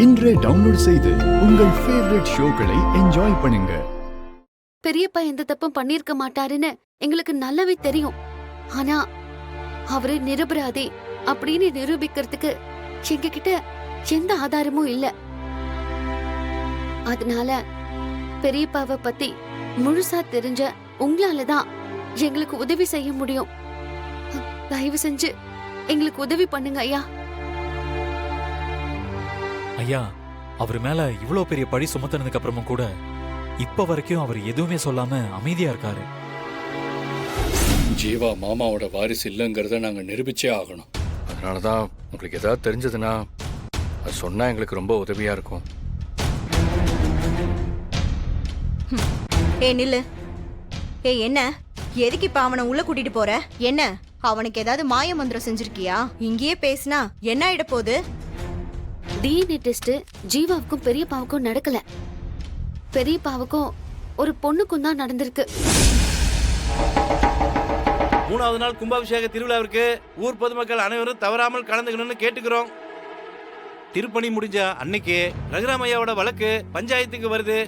இன்றே டவுன்லோட் செய்து உங்கள் ஃபேவரட் ஷோக்களை என்ஜாய் பண்ணுங்க. பெரியப்பா எந்த தப்பும் பண்ணிருக்க மாட்டாருன்னு எங்களுக்கு நல்லாவே தெரியும். ஆனா அவரு நிரபராதி அப்படின்னு நிரூபிக்கிறதுக்கு எங்க கிட்ட எந்த ஆதாரமும் இல்ல. அதனால பெரியப்பாவை பத்தி முழுசா தெரிஞ்ச உங்களாலதான் எங்களுக்கு உதவி செய்ய முடியும். தயவு செஞ்சு எங்களுக்கு உதவி பண்ணுங்க ஐயா. ஐயா, அவர் மேல இவ்ளோ பெரிய பழி சுமத்தினதுக்கு அப்புறமும் கூட இப்ப வரைக்கும் அவர் எதுவுமே சொல்லாம அமைதியா இருக்காரு. ஜீவா மாமாவோட வாரிசு இல்லைங்கிறத நாங்க நிரூபிச்சே ஆகணும். அதனாலதான் உங்களுக்கு ஏதாவது தெரிஞ்சதுன்னா அது சொன்னா எங்களுக்கு ரொம்ப உதவியா இருக்கும். நில்லு. என்ன எதுக்கு இப்ப அவனை உள்ள கூட்டிட்டு போற? என்ன அவனுக்கு ஏதாவது மாய மந்திரம் செஞ்சிருக்கியா? இங்கேயே பேசினா என்ன ஆயிட போகுது? டிஎன்ஏ டெஸ்ட் ஜீவாவுக்கும் பெரியப்பாவுக்கும் நடக்கல. பெரியப்பாவுக்கும் ஒரு பொண்ணுக்கும் தான் நடந்திருக்கு. 3வது நாள் கும்பாபிஷேக திருவிழாவிற்கு ஊர் பொதுமக்கள் அனைவரும் தவறாமல் கலந்துக்கணும்னு கேட்டுக்கிறோம். திருப்பணி முடிஞ்ச அன்னைக்கு ரகுராமையாவோட வழக்கு பஞ்சாயத்துக்கு வருது.